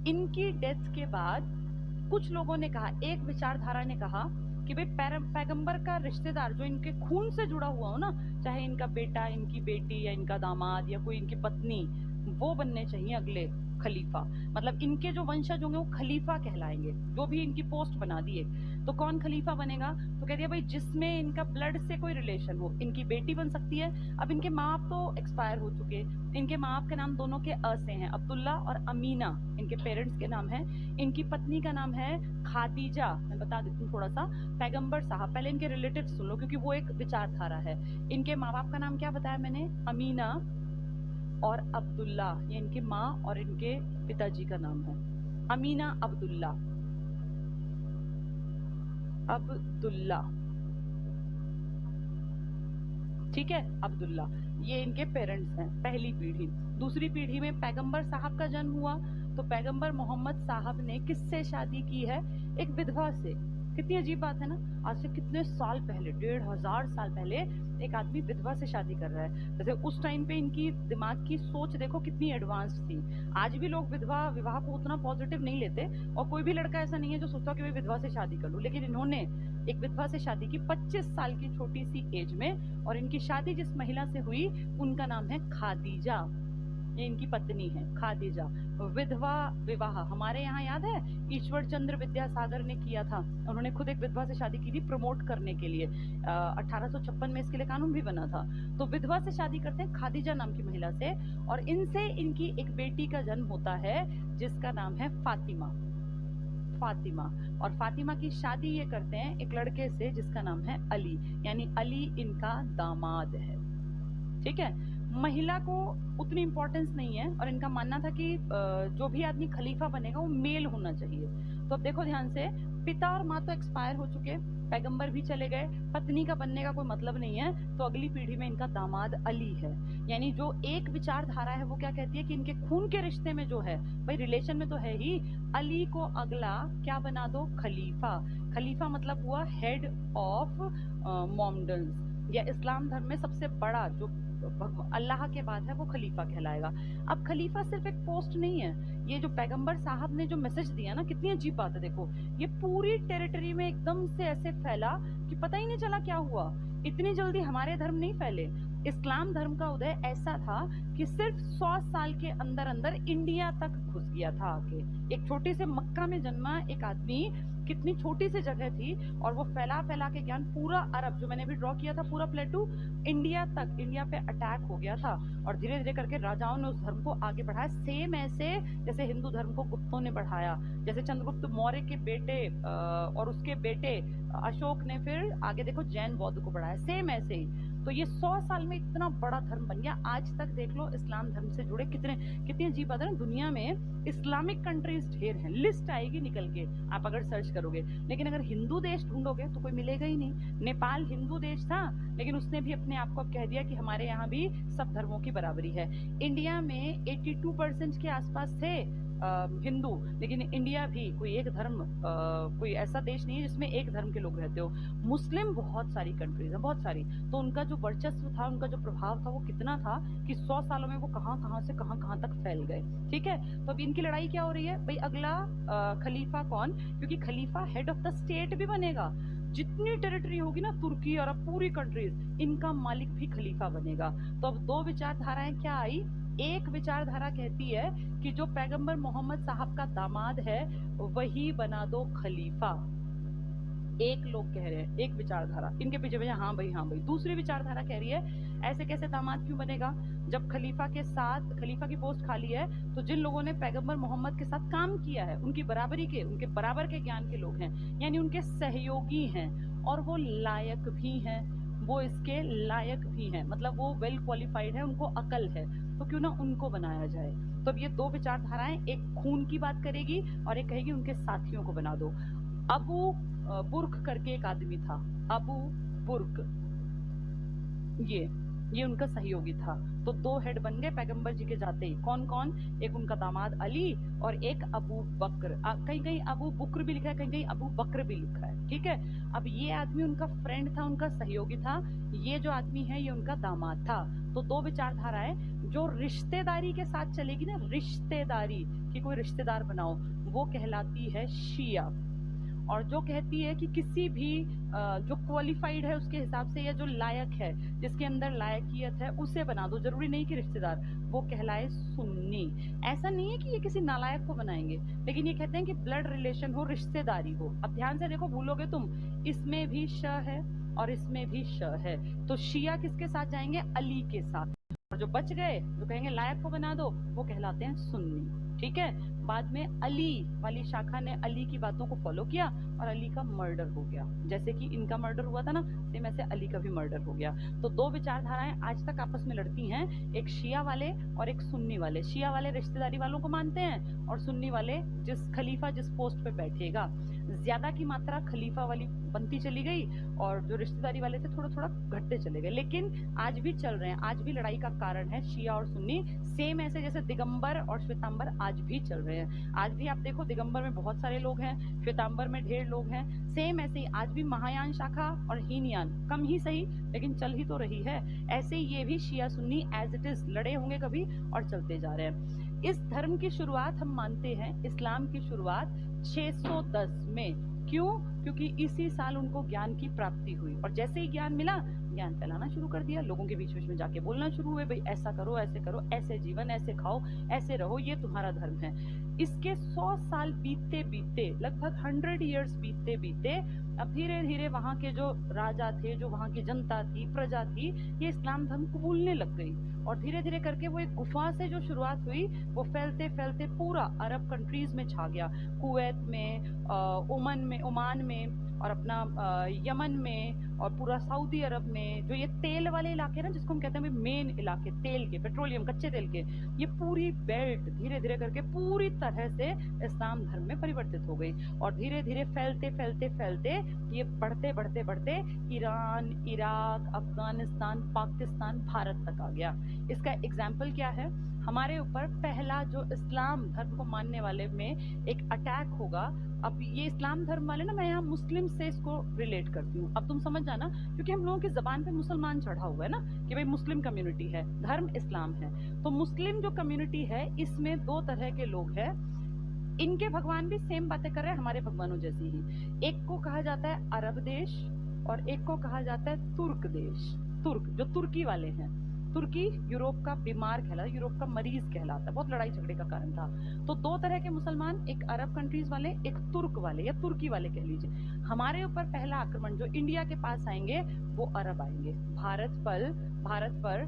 इनकी डेथ के बाद कुछ लोगों ने कहा, एक विचारधारा ने कहा कि भाई पैगंबर का रिश्तेदार जो इनके खून से जुड़ा हुआ हो ना, चाहे इनका बेटा, इनकी बेटी, या इनका दामाद, या कोई इनकी पत्नी, वो बनने चाहिए अगले खलीफा। मतलब इनके जो वंशज होंगे वो खलीफा कहलाएंगे, जो भी इनकी पोस्ट बना दी एक। तो कौन खलीफा बनेगा? तो कह दिया भाई जिसमें इनका ब्लड से कोई रिलेशन हो। इनकी बेटी बन सकती है। अब इनके माँ बाप तो एक्सपायर हो चुके, इनके माँ बाप के नाम दोनों के अ से हैं, अब्दुल्ला और अमीना इनके पेरेंट्स के नाम है। इनकी पत्नी का नाम है खादीजा। मैं बता देती हूँ थोड़ा सा, पैगंबर साहब, पहले इनके रिलेटिव सुन लो क्योंकि वो एक विचारधारा है। इनके माँ बाप का नाम क्या बताया मैंने? अमीना और अब्दुल्ला, ये इनकी माँ और इनके पिताजी का नाम है। अमीना अब्दुल्ला, अब्दुल्ला, ठीक है, अब्दुल्ला। ये इनके पेरेंट्स हैं, पहली पीढ़ी। दूसरी पीढ़ी में पैगंबर साहब का जन्म हुआ, तो पैगंबर मोहम्मद साहब ने किससे शादी की है? एक विधवा से। कितनी अजीब बात है ना, आज से कितने साल पहले, 1500 साल पहले एक आदमी विधवा से शादी कर रहा है। जैसे उस टाइम पे इनकी दिमाग की सोच देखो कितनी एडवांस थी। आज भी लोग विधवा विवाह को उतना पॉजिटिव नहीं लेते, और कोई भी लड़का ऐसा नहीं है जो सोचता कि भाई विधवा से शादी कर लूं, लेकिन इन्होंने एक विधवा से शादी की 25 साल की छोटी सी एज में, और इनकी शादी जिस महिला से हुई उनका नाम है खादीजा। ये इनकी पत्नी है खादीजा। विधवा विवाह हमारे यहाँ याद है, ईश्वर चंद्र विद्यासागर ने किया था। उन्होंने खुद एक विधवा से शादी की थी प्रमोट करने के लिए। 1856 में इसके लिए कानून भी बना था। तो विधवा से शादी करते हैं खादीजा नाम की महिला से, और इनसे इनकी एक बेटी का जन्म होता है जिसका नाम है फातिमा। फातिमा। और फातिमा की शादी ये करते हैं एक लड़के से जिसका नाम है अली, यानी अली इनका दामाद है। ठीक है, महिला को उतनी इंपॉर्टेंस नहीं है, और इनका मानना था कि जो भी आदमी खलीफा बनेगा वो मेल होना चाहिए। तो अब देखो ध्यान से, पिता और माँ तो एक्सपायर हो चुके, पैगंबर भी चले गए, पत्नी का बनने का कोई मतलब नहीं है, तो अगली पीढ़ी में इनका दामाद अली है। यानी जो एक विचारधारा है वो क्या कहती है कि इनके खून के रिश्ते में जो है, भाई रिलेशन में तो है ही, अली को अगला क्या बना दो? खलीफा। खलीफा मतलब हुआ हेड ऑफ मोमडन्स, या इस्लाम धर्म में सबसे बड़ा जो अल्लाह के बाद है वो खलीफा कहलाएगा। अब खलीफा सिर्फ एक पोस्ट नहीं है, ये जो पैगंबर साहब ने जो मैसेज दिया ना, कितनी अजीब बात है। देखो ये पूरी टेरिटरी में एकदम से ऐसे फैला कि पता ही नहीं चला क्या हुआ। इतनी जल्दी हमारे धर्म नहीं फैले। इस्लाम धर्म का उदय ऐसा था कि सिर्फ 100 साल के अंदर अंदर इंडिया तक घुस गया था आके। एक छोटे से मक्का में जन्मा एक आदमी, कितनी छोटी सी जगह थी, और वो फैला फैला के ज्ञान पूरा अरब, जो मैंने भी ड्रॉ किया था पूरा प्लेटू, इंडिया तक, इंडिया पे अटैक हो गया था। और धीरे धीरे करके राजाओं ने उस धर्म को आगे बढ़ाया, सेम ऐसे जैसे हिंदू धर्म को गुप्तों ने बढ़ाया। जैसे चंद्रगुप्त मौर्य के बेटे और उसके बेटे अशोक ने फिर आगे देखो जैन बौद्ध को बढ़ाया, सेम ऐसे ही। तो ये 100 साल में इतना बड़ा धर्म बन गया। आज तक देख लो इस्लाम धर्म से जुड़े कितनी अजीब बात है ना, दुनिया में इस्लामिक कंट्रीज ढेर हैं, लिस्ट आएगी निकल के आप अगर सर्च करोगे। लेकिन अगर हिंदू देश ढूंढोगे तो कोई मिलेगा ही नहीं। नेपाल हिंदू देश था, लेकिन उसने भी अपने आप को अब कह दिया कि हमारे यहाँ भी सब धर्मों की बराबरी है। इंडिया में 82% के आसपास थे हिंदू, लेकिन इंडिया भी कोई एक धर्म, कोई ऐसा देश नहीं है जिसमें एक धर्म के लोग रहते हो। मुस्लिम बहुत सारी कंट्रीज है, बहुत सारी। तो उनका जो वर्चस्व था, उनका जो प्रभाव था, वो कितना था कि 100 सालों में वो कहाँ से कहाँ तक फैल गए। ठीक है, तो अब इनकी लड़ाई क्या हो रही है भाई, अगला खलीफा कौन? क्योंकि खलीफा हेड ऑफ द स्टेट भी बनेगा। जितनी टेरिटरी होगी ना, तुर्की और अब पूरी कंट्रीज, इनका मालिक भी खलीफा बनेगा। तो अब दो विचारधाराएं क्या आई? एक विचारधारा कहती है कि जो पैगंबर मोहम्मद साहब का दामाद है वही बना दो खलीफा। एक लोग कह रहे हैं, एक विचारधारा, इनके पीछे भैया हाँ भाई हाँ भाई। दूसरी विचारधारा कह रही है ऐसे कैसे दामाद क्यों बनेगा, जब खलीफा के साथ खलीफा की पोस्ट खाली है, तो जिन लोगों ने पैगंबर मोहम्मद के साथ काम किया है, उनकी बराबरी के, उनके बराबर के ज्ञान के लोग हैं, यानी उनके सहयोगी हैं, और वो लायक भी हैं, वो इसके लायक भी हैं, मतलब वो वेल क्वालिफाइड है, उनको अकल है, तो क्यों ना उनको बनाया जाए। तो अब ये दो विचारधाराएं, एक खून की बात करेगी और एक कहेगी उनके साथियों को बना दो। अबू बुर्क करके एक आदमी था, अबू बुर्क, ये उनका सहयोगी था। तो दो हेड बन गए पैगंबर जी के जाते ही। कौन कौन? एक उनका दामाद अली और एक अबू बकर। कहीं कहीं अबू बकर भी लिखा है, कहीं कहीं अबू बकर भी लिखा है। ठीक है, अब ये आदमी उनका फ्रेंड था, उनका सहयोगी था, ये जो आदमी है ये उनका दामाद था। तो दो विचारधाराएं, जो रिश्तेदारी के साथ चलेगी ना, रिश्तेदारी कि कोई रिश्तेदार बनाओ, वो कहलाती है शिया। और जो कहती है कि किसी भी जो क्वालिफाइड है उसके हिसाब से, या जो लायक है, जिसके अंदर लायकियत है, उसे बना दो, जरूरी नहीं कि रिश्तेदार, वो कहलाए सुन्नी। ऐसा नहीं है कि ये किसी नालायक को बनाएंगे, लेकिन ये कहते हैं कि ब्लड रिलेशन हो, रिश्तेदारी हो। अब ध्यान से देखो, भूलोगे तुम, इसमें भी श है और इसमें भी श है, तो शिया किसके साथ जाएंगे? अली के साथ। और जो बच गए, जो कहेंगे लायक को बना दो, वो कहलाते हैं सुन्नी। ठीक है। बाद में अली वाली शाखा ने अली की बातों को फॉलो किया और अली का मर्डर हो गया। जैसे कि इनका मर्डर हुआ था ना, सेम ऐसे अली का भी मर्डर हो गया। तो दो विचारधाराएं आज तक आपस में लड़ती हैं, एक शिया वाले और एक सुन्नी वाले। शिया वाले रिश्तेदारी वालों को मानते हैं और सुन्नी वाले जिस खलीफा जिस पोस्ट पे बैठेगा, ज्यादा की मात्रा खलीफा वाली बनती चली गई और जो रिश्तेदारी वाले थे थोड़ा थोड़ा घटते चले गए। लेकिन आज भी चल रहे हैं, आज भी लड़ाई का कारण है शिया और सुन्नी। सेम ऐसे जैसे दिगंबर और श्वेतांबर आज भी चल रहे हैं। आज भी आप देखो, दिगंबर में बहुत सारे लोग हैं, श्वेतांबर में ढेर लोग हैं। सेम ऐसे ही आज भी महायान शाखा और हीनयान, कम ही सही लेकिन चल ही तो रही है। ऐसे ही ये भी शिया सुन्नी एज इट इज लड़े होंगे कभी और चलते जा रहे हैं। इस धर्म की शुरुआत हम मानते हैं, इस्लाम की शुरुआत 610 में। क्यों? क्योंकि इसी साल उनको ज्ञान की प्राप्ति हुई और जैसे ही ज्ञान मिला, ज्ञान फैलाना शुरू कर दिया। लोगों के बीच बीच में जाके बोलना शुरू हुए, भाई ऐसा करो, ऐसे करो, ऐसे जीवन, ऐसे खाओ, ऐसे रहो, ये तुम्हारा धर्म है। इसके 100 साल बीतते बीतते, लगभग 100 इयर्स बीतते बीतते, अब धीरे धीरे वहाँ के जो राजा थे, जो वहाँ की जनता थी, प्रजा थी, ये इस्लाम धर्म कबूलने लग गई। और धीरे धीरे करके वो एक गुफा से जो शुरुआत हुई, वो फैलते फैलते पूरा अरब कंट्रीज में छा गया। कुवैत में, ओमान में और अपना यमन में और पूरा सऊदी अरब में, जो ये तेल वाले इलाके ना, जिसको हम कहते हैं मेन इलाके तेल के, पेट्रोलियम, कच्चे तेल के, ये पूरी बेल्ट धीरे धीरे करके पूरी तरह से इस्लाम धर्म में परिवर्तित हो गई। और धीरे धीरे फैलते फैलते फैलते ये बढ़ते बढ़ते बढ़ते ईरान, इराक, अफगानिस्तान, पाकिस्तान, भारत तक आ गया। इसका एग्जाम्पल क्या है? हमारे ऊपर पहला जो इस्लाम धर्म को मानने वाले में एक अटैक होगा। अब ये इस्लाम धर्म वाले ना, मैं यहाँ मुस्लिम से इसको रिलेट करती हूँ, अब तुम समझ जाना, क्योंकि हम लोगों की जबान पे मुसलमान चढ़ा हुआ है ना, कि भाई मुस्लिम कम्युनिटी है, धर्म इस्लाम है। तो मुस्लिम जो कम्युनिटी है, इसमें दो तरह के लोग हैं। इनके भगवान भी सेम बातें कर रहे हैं हमारे भगवानों जैसी ही। एक को कहा जाता है अरब देश और एक को कहा जाता है तुर्क देश। तुर्क जो तुर्की वाले हैं, तुर्की यूरोप का बीमार कहलाता, यूरोप का मरीज कहलाता, बहुत लड़ाई झगड़े का कारण था। तो दो तरह के मुसलमान, एक अरब कंट्रीज वाले, एक तुर्क वाले या तुर्की वाले कह लीजिए। हमारे ऊपर पहला आक्रमण जो इंडिया के पास आएंगे, वो अरब आएंगे। भारत पर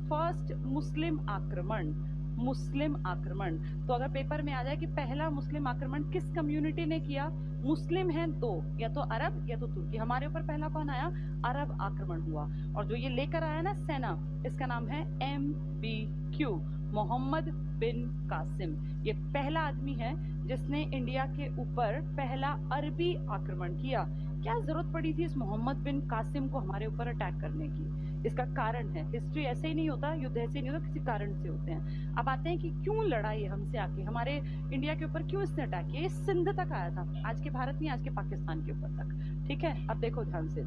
फर्स्ट मुस्लिम आक्रमण, मुस्लिम आक्रमण। तो अगर पेपर में आ जाए कि पहला मुस्लिम आक्रमण किस कम्युनिटी ने किया, मुस्लिम हैं दो, या तो अरब या तो तुर्की। हमारे ऊपर पहला कौन आया? अरब आक्रमण हुआ। और जो ये लेकर आया ना सेना, इसका नाम है MBQ, मोहम्मद बिन कासिम। ये पहला आदमी है जिसने इंडिया के ऊपर पहला अरबी आक्रमण किया। क्या जरूरत पड़ी थी इस मोहम्मद बिन कासिम को हमारे ऊपर अटैक करने की? इसका कारण है, हिस्ट्री ऐसे ही नहीं होता, युद्ध ऐसे ही नहीं होता, किसी कारण से होते हैं। अब आते हैं कि क्यों लड़ाई हमसे आके, हमारे इंडिया के ऊपर क्यों इसने अटैक किया। ये सिंध तक आया था, आज के भारत नहीं, आज के पाकिस्तान के ऊपर तक। ठीक है। अब देखो ध्यान से,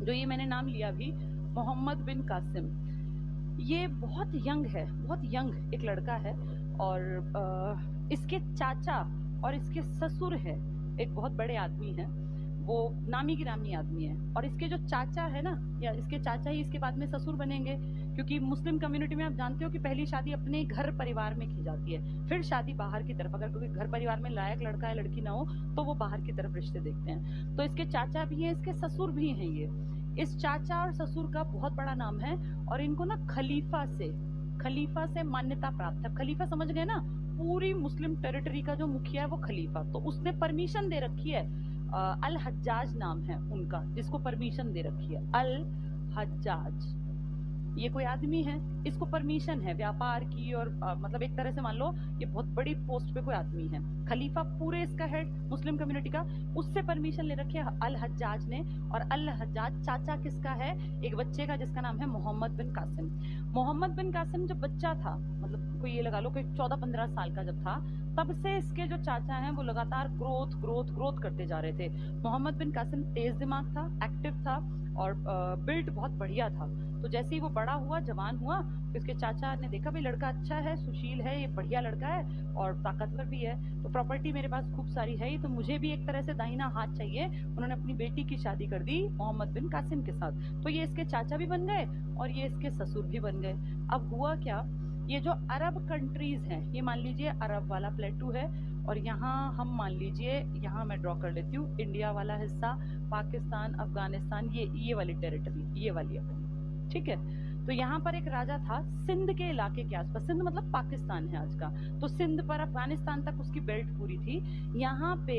जो ये मैंने नाम लिया अभी, मोहम्मद बिन कासिम, ये बहुत यंग है, बहुत यंग एक लड़का है। और इसके चाचा और इसके ससुर है, एक बहुत बड़े आदमी हैं, वो नामी गिरामी आदमी है। और इसके जो चाचा है ना, या इसके चाचा ही इसके बाद में ससुर बनेंगे, क्योंकि मुस्लिम कम्युनिटी में आप जानते हो कि पहली शादी अपने घर परिवार में की जाती है, फिर शादी बाहर की तरफ। अगर कोई घर परिवार में लायक लड़का है लड़की ना हो, तो वो बाहर की तरफ रिश्ते देखते हैं। तो इसके चाचा भी हैं, इसके ससुर भी हैं। ये इस चाचा और ससुर का बहुत बड़ा नाम है और इनको ना खलीफा से मान्यता प्राप्त है। खलीफा समझ गए ना, पूरी मुस्लिम टेरिटरी का जो मुखिया है वो खलीफा। तो उसने परमिशन दे रखी है, अल हज्जाज नाम है उनका, जिसको परमिशन दे रखी है, अल हज्जाज। ये कोई आदमी है, इसको परमिशन है व्यापार की, और मतलब एक तरह से मान लो ये बहुत बड़ी पोस्ट पे कोई आदमी है, खलीफा पूरे इसका हेड मुस्लिम कम्युनिटी का, उससे परमिशन ले रखी है अल हज्जाज ने। और अल हज्जाज चाचा किसका है? एक बच्चे का, जिसका नाम है मोहम्मद बिन कासिम। मोहम्मद बिन कासिम जब बच्चा था, मतलब कोई ये लगा लो कि 14-15 साल का जब था, तब से इसके जो चाचा हैं वो लगातार ग्रोथ करते जा रहे थे। मोहम्मद बिन कासिम तेज दिमाग था, एक्टिव था और बिल्ट बहुत बढ़िया था। तो जैसे ही वो बड़ा हुआ, जवान हुआ, उसके चाचा ने देखा भाई लड़का अच्छा है, सुशील है, ये बढ़िया लड़का है और ताकतवर भी है, तो प्रॉपर्टी मेरे पास खूब सारी है ही, तो मुझे भी एक तरह से दाहिना हाथ चाहिए। उन्होंने अपनी बेटी की शादी कर दी मोहम्मद बिन कासिम के साथ। तो ये इसके चाचा भी बन गए और ये इसके ससुर भी बन गए। अब हुआ क्या, ये जो अरब कंट्रीज हैं, ये मान लीजिए अरब वाला प्लेटू है और यहाँ हम मान लीजिए, यहाँ मैं ड्रॉ कर लेती हूँ इंडिया वाला हिस्सा, पाकिस्तान, अफगानिस्तान, ये वाली टेरिटरी, ये वाली अपनी, ठीक है। तो यहाँ पर एक राजा था सिंध के इलाके के आसपास, सिंध मतलब पाकिस्तान है आज का, तो सिंध पर अफगानिस्तान तक उसकी बेल्ट पूरी थी। यहाँ पे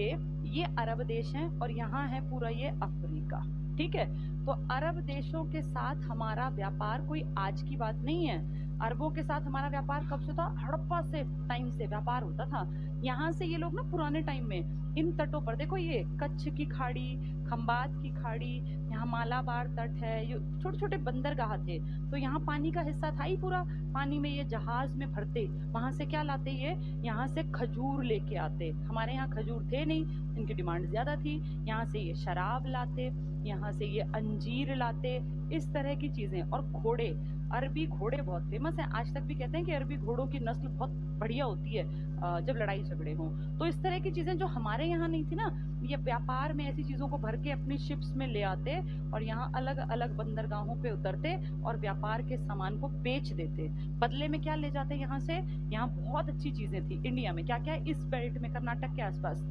ये अरब देश हैं और यहाँ है पूरा ये अफ्रीका, ठीक है। तो अरब देशों के साथ हमारा व्यापार कोई आज की बात नहीं है। अरबों के साथ हमारा व्यापार कब से था, हड़प्पा से टाइम से व्यापार होता था। यहाँ से ये लोग ना पुराने टाइम में इन तटों पर, देखो ये कच्छ की खाड़ी, खंबात की खाड़ी, यहाँ मालाबार तट है, ये छोटे छोटे बंदरगाह थे, तो यहाँ पानी का हिस्सा था ही पूरा। पानी में ये जहाज में भरते, वहां से क्या लाते, ये यहाँ से खजूर लेके आते। हमारे यहाँ खजूर थे नहीं, इनकी डिमांड ज्यादा थी। यहाँ से ये शराब लाते, यहाँ से ये अंजीर लाते, इस तरह की चीजें। और घोड़े, अरबी घोड़े बहुत फेमस हैं, आज तक भी कहते हैं कि अरबी घोड़ों की नस्ल बहुत बढ़िया होती है जब लड़ाई झगड़े हों। तो इस तरह की चीजें जो हमारे यहाँ नहीं थी ना, ये व्यापार में ऐसी चीजों को भर के अपनी शिप्स में ले आते और यहाँ अलग अलग बंदरगाहों पे उतरते और व्यापार के सामान को बेच देते। बदले में क्या ले जाते यहाँ से, यहाँ बहुत अच्छी चीजें थी इंडिया में। क्या क्या है, इस बेल्ट में, कर्नाटक के आसपास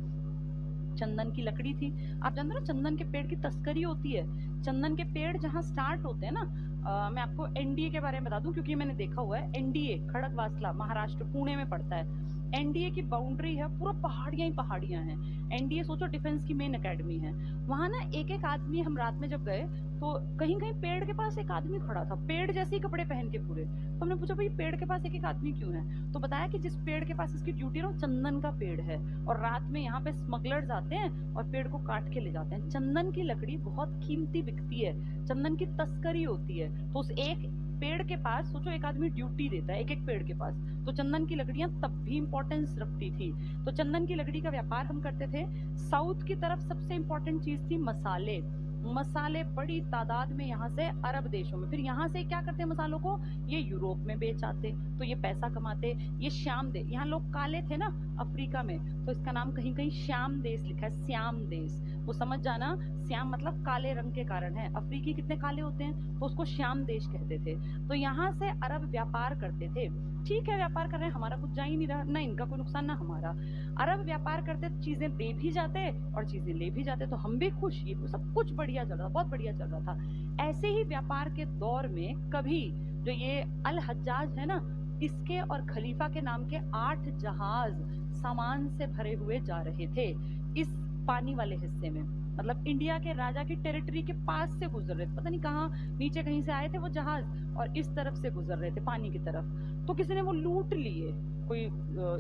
चंदन की लकड़ी थी। आप जानते हो ना चंदन के पेड़ की तस्करी होती है। चंदन के पेड़ जहाँ स्टार्ट होते हैं ना, मैं आपको एनडीए के बारे में बता दूं क्योंकि मैंने देखा हुआ है। एनडीए खड़गवासला, महाराष्ट्र, पुणे में पड़ता है। एनडीए की बाउंड्री है, पूरा पहाड़ियां ही पहाड़ियां हैं। एनडीए सोचो डिफेंस की मेन एकेडमी है। वहां ना एक एक आदमी, हम रात में जब गए तो कहीं कहीं पेड़ के पास एक आदमी खड़ा था, पेड़ जैसे ही कपड़े पहन के पूरे। तो हमने पूछा भाई पेड़ के पास एक एक आदमी क्यों है, तो बताया कि जिस पेड़ के पास इसकी ड्यूटी ना, चंदन का पेड़ है और रात में यहाँ पे स्मगलर्स आते हैं और पेड़ को काट के ले जाते हैं। चंदन की लकड़ी बहुत कीमती बिकती है, चंदन की तस्करी होती है। तो उस एक पेड़ के पास सोचो एक आदमी ड्यूटी देता है एक एक पेड़ के पास, तो चंदन की लकड़ियां तब भी इंपॉर्टेंस रखती थी। तो चंदन की लकड़ी का व्यापार हम करते थे। साउथ की तरफ सबसे इंपॉर्टेंट चीज थी मसाले। मसाले बड़ी तादाद में यहाँ से अरब देशों में, फिर यहाँ से क्या करते हैं मसालों को, ये यूरोप में बेच आते, तो ये पैसा कमाते। ये श्याम देश, यहाँ लोग काले थे ना अफ्रीका में, तो इसका नाम कहीं कहीं श्याम देश लिखा है, श्याम देश। वो समझ जाना, श्याम मतलब काले रंग के कारण है। अफ्रीकी कितने काले होते हैं, तो उसको श्याम देश कहते थे। तो यहाँ से अरब व्यापार करते थे। ठीक है, व्यापार कर रहे हैं, हमारा कुछ जा ही नहीं रहा, ना इनका कोई नुकसान ना हमारा। अरब व्यापार करते, चीजें दे भी जाते और चीजें ले भी जाते, तो हम भी खुश, ये सब कुछ बढ़िया चल रहा, बहुत बढ़िया चल रहा था। ऐसे ही व्यापार के दौर में कभी जो ये अल हज्जाज है ना, इसके और खलीफा के नाम के 8 जहाज सामान से भरे हुए जा रहे थे इस पानी वाले हिस्से में, मतलब इंडिया के राजा की टेरिटरी के पास से गुजर रहे थे। पता नहीं कहाँ नीचे कहीं से आए थे वो जहाज और इस तरफ से गुजर रहे थे पानी की तरफ। तो किसी ने वो लूट लिए, कोई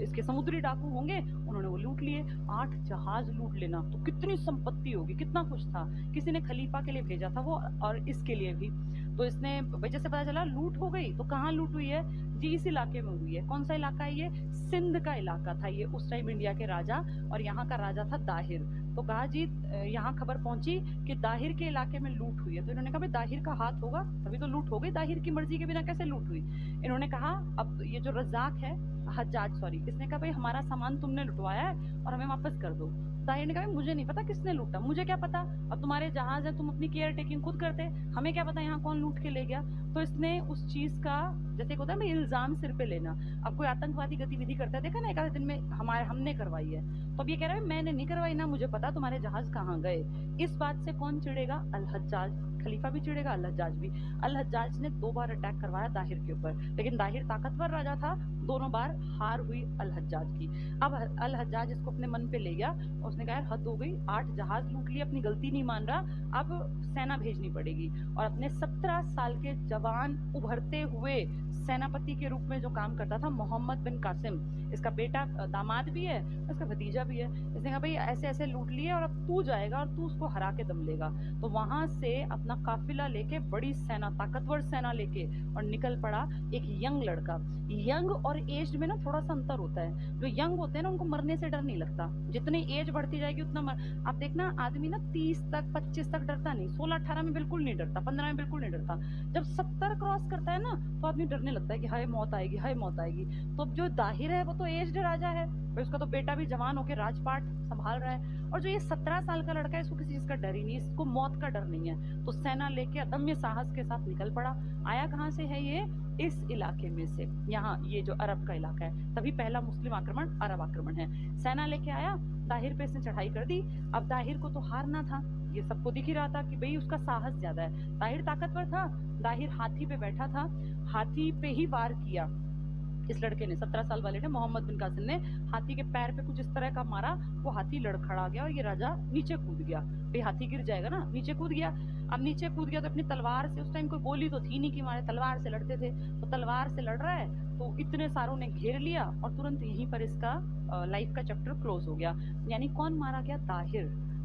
इसके समुद्री डाकू होंगे, उन्होंने वो लूट लिए। 8 जहाज लूट लेना तो कितनी संपत्ति होगी, कितना कुछ था। किसी ने खलीफा के लिए भेजा था वो और इसके लिए भी। तो इसने वजह से पता चला लूट हो गई, तो कहाँ लूट हुई है जी, इस इलाके में हुई है। कौन सा इलाका है ये, सिंध का इलाका था ये उस टाइम इंडिया के राजा, और यहाँ का राजा था दाहिर। तो कहा जी यहाँ खबर पहुंची कि दाहिर के इलाके में लूट हुई है। तो इन्होंने कहा भाई दाहिर का हाथ होगा तभी तो लूट हो गई, दाहिर की मर्जी के बिना कैसे लूट हुई। इन्होंने कहा अब ये जो रज़ाक है, हज्जाज सॉरी, इसने कहा भाई हमारा सामान तुमने लुटवाया है और हमें वापस कर दो। दाहिर ने कहा मुझे नहीं पता किसने लूटा, मुझे क्या पता, अब तुम्हारे जहाज है, तुम अपनी केयर टेकिंग खुद करते, हमें क्या पता यहाँ कौन लूट के ले गया। तो इसने उस चीज का, जैसे होता है ना इल्जाम सिर पे लेना, अब कोई आतंकवादी गतिविधि करता है, देखा ना एक आधे दिन में हमने करवाई है, तो अब ये कह रहा है मैंने नहीं करवाई ना, मुझे पता तुम्हारे जहाज कहाँ गए। इस बात से कौन चिढ़ेगा, अल हज्जाज, खलीफा भी चिढ़ेगा, अल हज्जाज भी। अल हज्जाज ने 2 बार अटैक करवाया दाहिर के ऊपर, लेकिन दाहिर ताकतवर राजा था, दोनों बार हार हुई अल हज्जाज की। अब अल हज्जाज इसको अपने मन पे ले गया, उसने कहा यार हद हो गई, 8 जहाज लूट लिए, अपनी गलती नहीं मान रहा, अब सेना भेजनी पड़ेगी। और अपने 17 साल के जवान उभरते हुए सेनापति के रूप में जो काम करता था मोहम्मद बिन कासिम, इसका बेटा दामाद भी है, इसका भतीजा भी है। इसने कहा भाई ऐसे ऐसे लूट लिए और अब तू जाएगा और तू उसको हरा के दम लेगा। तो वहां से अपना काफिला लेके, बड़ी सेना, ताकतवर सेना लेके और निकल पड़ा एक यंग लड़का। यंग और एज में ना थोड़ा सा अंतर होता है। जो यंग होते हैं ना उनको मरने से डर नहीं लगता, जितनी एज बढ़ती जाएगी उतना आप देखना आदमी ना 30 तक 25 तक डरता नहीं, 16-18 में बिल्कुल नहीं डरता, 15 में बिल्कुल नहीं डरता। जब 70 क्रॉस करता है ना तो आदमी डरने लगता है कि हाय मौत आएगी, हाय मौत आएगी। तो अब जो दाहिर है वो तो एज्ड राजा है, फिर उसका तो बेटा भी जवान होकर राजपाट संभाल रहा है, और जो ये 17 साल का लड़का है इसको किसी चीज का डर ही नहीं, इसको मौत का डर नहीं है। तो सेना लेके अदम्य साहस के साथ निकल पड़ा। आया कहाँ से है ये? इस इलाके में से, यहाँ ये जो अरब का इलाका है, तभी पहला मुस्लिम आक्रमण अरब आक्रमण है। सेना लेके आया, दाहिर पे इसने चढ़ाई कर दी। अब दाहिर को तो हारना था, ये सबको दिख ही रहा था कि भाई उसका साहस ज्यादा है। दाहिर ताकतवर था, दाहिर हाथी पे बैठा था, हाथी पे ही वार किया इस लड़के ने, 17 साल वाले ने, मोहम्मद बिन कासिम ने हाथी के पैर पे कुछ इस तरह का मारा, वो हाथी लड़खड़ा गया और ये राजा नीचे कूद गया। भाई हाथी गिर जाएगा ना, नीचे कूद गया। अब नीचे कूद गया तो अपनी तलवार से, उस टाइम कोई गोली तो थी नहीं कि मारे, तलवार से लड़ते थे, तो तलवार से लड़ रहा है तो इतने सारों ने घेर लिया और तुरंत यहीं पर इसका लाइफ का चैप्टर क्लोज हो गया। यानी कौन मारा गया?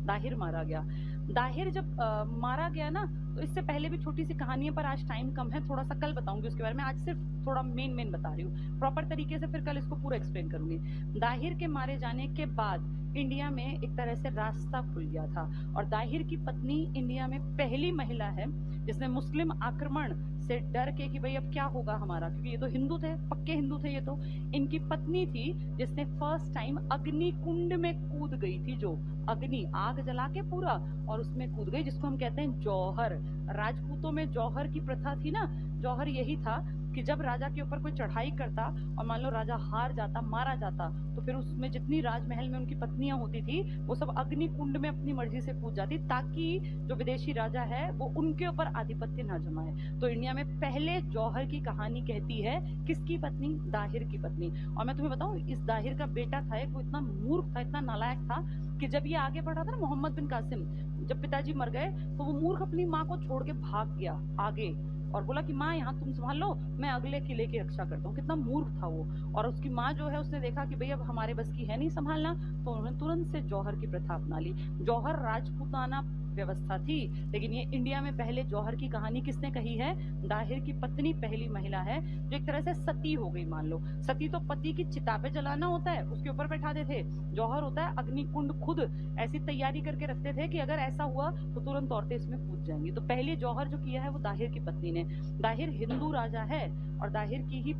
दाहिर मारा गया। दाहिर जब मारा गया ना, तो इससे पहले भी छोटी सी कहानी है, पर आज टाइम कम है, थोड़ा सा कल बताऊंगी उसके बारे में, आज सिर्फ थोड़ा मेन बता रही हूँ प्रॉपर तरीके से, फिर कल इसको पूरा एक्सप्लेन करूंगी। दाहिर के मारे जाने के बाद इंडिया में एक तरह से रास्ता खुल गया था, और दाहिर की पत्नी इंडिया में पहली महिला है जिसने मुस्लिम आक्रमण से डर के कि भाई अब क्या होगा हमारा, क्योंकि ये तो हिंदू थे, पक्के हिंदू थे ये तो, इनकी पत्नी थी जिसने फर्स्ट टाइम अग्नि कुंड में कूद गई थी, जो अग्नि आग जला के पूरा, और उसमें कूद गई, जिसको हम कहते हैं जौहर। राजपूतों में जौहर की प्रथा थी ना, जौहर यही था कि जब राजा के ऊपर कोई चढ़ाई करता और मान लो राजा हार जाता, मारा जाता, तो फिर उसमें जितनी राजमहल में उनकी पत्नियां होती थी वो सब अग्नि कुंड में अपनी मर्जी से कूद जाती, ताकि जो विदेशी राजा है वो उनके ऊपर आधिपत्य ना जमाए। तो इंडिया में पहले जौहर की कहानी कहती है किसकी पत्नी? दाहिर की पत्नी। और मैं तुम्हें बताऊं, इस दाहिर का बेटा था एक, वो इतना मूर्ख था, इतना नालायक था कि जब ये आगे बढ़ा था ना, मोहम्मद बिन कासिम, जब पिताजी मर गए तो वो मूर्ख अपनी माँ को छोड़ के भाग गया आगे और बोला कि माँ यहाँ तुम संभाल लो, मैं अगले किले की रक्षा करता हूँ। कितना मूर्ख था वो। और उसकी माँ जो है उसने देखा कि भाई अब हमारे बस की है नहीं संभालना, तो उन्होंने तुरंत से जौहर की प्रथा अपना ली। जौहर राजपूताना व्यवस्था थी, लेकिन ये इंडिया में पहले जौहर की कहानी किसने कही है? दाहिर की पत्नी पहली महिला है जो एक तरह से सती हो गई। मान लो सती तो पति की चिता पे जलाना होता है, उसके ऊपर बैठा देते, जौहर होता है अग्निकुंड, खुद ऐसी तैयारी करके रखते थे कि अगर ऐसा हुआ तो तुरंत औरतें इसमें कूद जाएंगी। तो पहले जौहर जो किया है वो दाहिर की पत्नी ने। दाहिर हिंदू राजा है और दाहिर की ही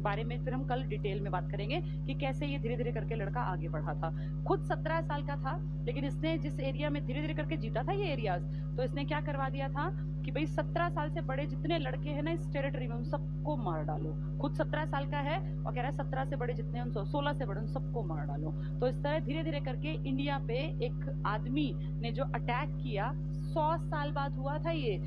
बारे में फिर हम कल डिटेल में बात करेंगे कि कैसे ये धीरे धीरे करके लड़का आगे बढ़ा था। खुद 17 साल का था, लेकिन इसने जिस एरिया में धीरे धीरे करके जीता था ये एरियाज, तो इसने क्या करवा दिया था कि भाई 17 साल से बड़े जितने लड़के हैं ना इस टेरिटरी में उन सबको मार डालो। खुद 17 साल का है और कह रहा है 17 से बड़े जितने हैं 16 से बड़े उन सबको मार डालो। तो इस तरह धीरे धीरे करके इंडिया पे एक आदमी ने जो अटैक किया, 100 साल बाद हुआ था ये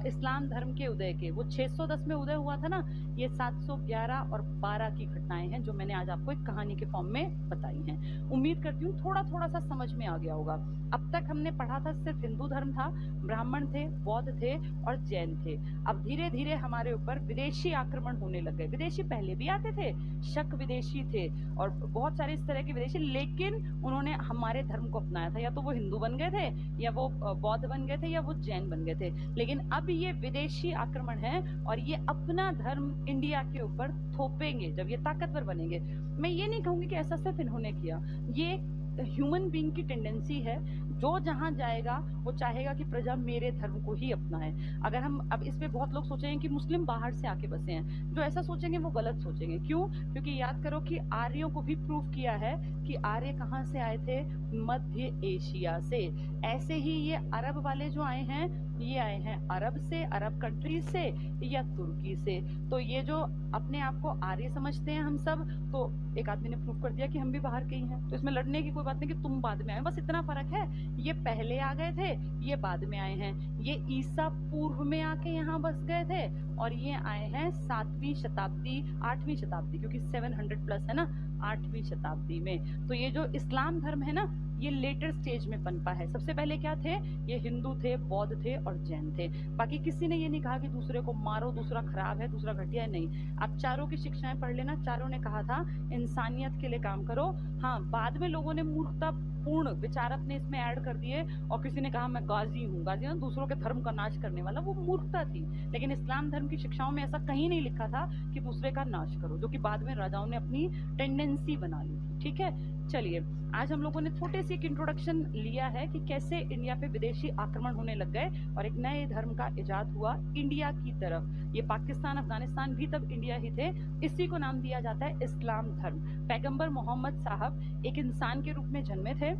इस्लाम धर्म के उदय के। वो 610 में उदय हुआ था ना, ये 711 और 12 की घटनाएं हैं जो मैंने आज आपको एक कहानी के फॉर्म में बताई हैं। उम्मीद करती हूँ थोड़ा थोड़ा सा समझ में आ गया होगा। अब तक हमने पढ़ा था सिर्फ हिंदू धर्म था, ब्राह्मण थे, बौद्ध थे और जैन थे। अब धीरे धीरे हमारे ऊपर विदेशी आक्रमण होने लग गए। विदेशी पहले भी आते थे, शक विदेशी थे और बहुत सारे इस तरह के विदेशी, लेकिन उन्होंने हमारे धर्म को अपनाया था। या तो वो हिंदू बन गए थे, या वो बौद्ध बन गए थे, या वो जैन बन गए थे। लेकिन अब ये विदेशी आक्रमण है और ये अपना धर्म इंडिया के ऊपर थोपेंगे जब ये ताकतवर बनेंगे। मैं ये नहीं कहूंगी कि ऐसा सिर्फ इन्होंने किया, ये ह्यूमन बीइंग की टेंडेंसी है। जो जहां जाएगा वो चाहेगा कि प्रजा मेरे धर्म को ही अपनाए। अगर हम अब इस पे बहुत लोग सोचेंगे कि मुस्लिम बाहर से आके बसे हैं, जो ऐसा सोचेंगे वो गलत सोचेंगे। क्यों? क्योंकि याद करो कि आर्यों को भी प्रूव किया है कि आर्य कहाँ से आए थे? मध्य एशिया से। ऐसे ही ये अरब वाले जो आए हैं, ये आए हैं अरब से, अरब कंट्रीज से या तुर्की से। तो ये जो अपने आप को आर्य समझते हैं हम सब, तो एक आदमी ने प्रूव कर दिया कि हम भी बाहर के ही हैं। तो इसमें लड़ने की कोई बात नहीं कि तुम बाद में आए, बस इतना फर्क है, ये पहले आ गए थे, ये बाद में आए हैं। ये ईसा पूर्व में आके यहाँ बस गए थे और ये आए हैं 7वीं शताब्दी 8वीं शताब्दी, क्योंकि 700 प्लस है ना, 8वीं शताब्दी में। तो ये जो इस्लाम धर्म है ना, ये लेटर स्टेज में पनपा है। सबसे पहले क्या थे, ये हिंदू थे, बौद्ध थे और जैन थे। बाकी किसी ने ये नहीं कहा कि दूसरे को मारो, दूसरा खराब है, दूसरा घटिया है, नहीं। आप चारों की शिक्षाएं पढ़ लेना, चारों ने कहा था इंसानियत के लिए काम करो। हाँ, बाद में लोगों ने मूर्खतापूर्ण विचार अपने इसमें ऐड कर दिए, और किसी ने कहा मैं गाजी हूँ। गाजी ना दूसरों के धर्म का नाश करने वाला, वो मूर्खता थी। लेकिन इस्लाम धर्म की शिक्षाओं में ऐसा कहीं नहीं लिखा था कि दूसरे का नाश करो, जो कि बाद में राजाओं ने अपनी टेंडेंसी बना ली थी। ठीक है, चलिए आज हम लोगों ने छोटे से एक इंट्रोडक्शन लिया है कि कैसे इंडिया पे विदेशी आक्रमण होने लग गए और एक नए धर्म का इजाद हुआ इंडिया की तरफ। ये पाकिस्तान, अफगानिस्तान भी तब इंडिया ही थे। इसी को नाम दिया जाता है इस्लाम धर्म। पैगंबर मोहम्मद साहब एक इंसान के रूप में जन्मे थे।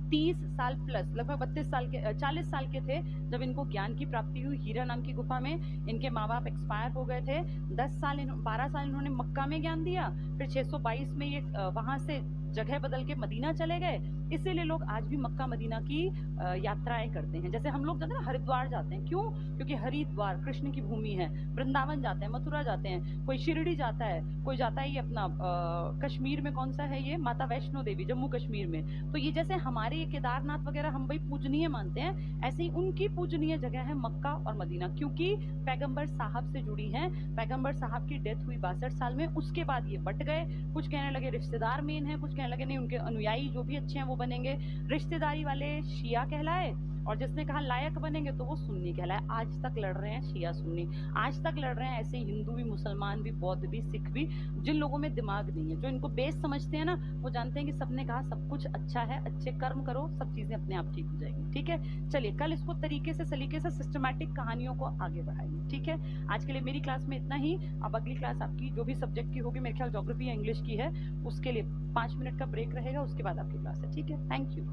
30 साल प्लस, लगभग 32 साल के 40 साल के थे जब इनको ज्ञान की प्राप्ति हुई हीरा नाम की गुफा में। इनके माँ बाप एक्सपायर हो गए थे। 12 साल इन्होंने मक्का में ज्ञान दिया। फिर 622 में ये वहाँ से जगह बदल के मदीना चले गए। इसीलिए लोग आज भी मक्का मदीना की यात्राएं करते हैं। जैसे हम लोग जाते हैं ना हरिद्वार जाते हैं, क्यों? क्योंकि हरिद्वार कृष्ण की भूमि है। वृंदावन जाते हैं, मथुरा जाते हैं, कोई शिरडी जाता है, कोई जाता है ये अपना कश्मीर में कौन सा है ये, माता वैष्णो देवी, जम्मू कश्मीर में। तो ये जैसे हमारे ये केदारनाथ वगैरह हम भाई पूजनीय मानते हैं, ऐसे ही उनकी पूजनीय जगह है मक्का और मदीना, क्योंकि पैगंबर साहब से जुड़ी हैं। पैगंबर साहब की डेथ हुई 62 साल में। उसके बाद ये बट गए। कुछ कहने लगे रिश्तेदार मेन है, कुछ कहने लगे नहीं उनके अनुयायी जो भी अच्छे हैं वो बनेंगे। रिश्तेदारी वाले शिया कहलाए, और जिसने कहा लायक बनेंगे तो वो सुन्नी कहलाए। आज तक लड़ रहे हैं शिया सुन्नी, आज तक लड़ रहे हैं। ऐसे ही हिंदू भी, मुसलमान भी, बौद्ध भी, सिख भी। जिन लोगों में दिमाग नहीं है, जो इनको बेस समझते हैं ना, वो जानते हैं कि सबने कहा सब कुछ अच्छा है, अच्छे कर्म करो, सब चीजें अपने आप ठीक हो जाएंगी। ठीक है, चलिए कल इसको तरीके से, सलीके से, सिस्टमैटिक कहानियों को आगे बढ़ाएंगे। ठीक है, आज के लिए मेरी क्लास में इतना ही। अब अगली क्लास आपकी जो भी सब्जेक्ट की होगी, मेरे ख्याल ज्योग्राफी या इंग्लिश की है, उसके लिए 5 मिनट का ब्रेक रहेगा, उसके बाद आपकी क्लास है। ठीक है, थैंक यू।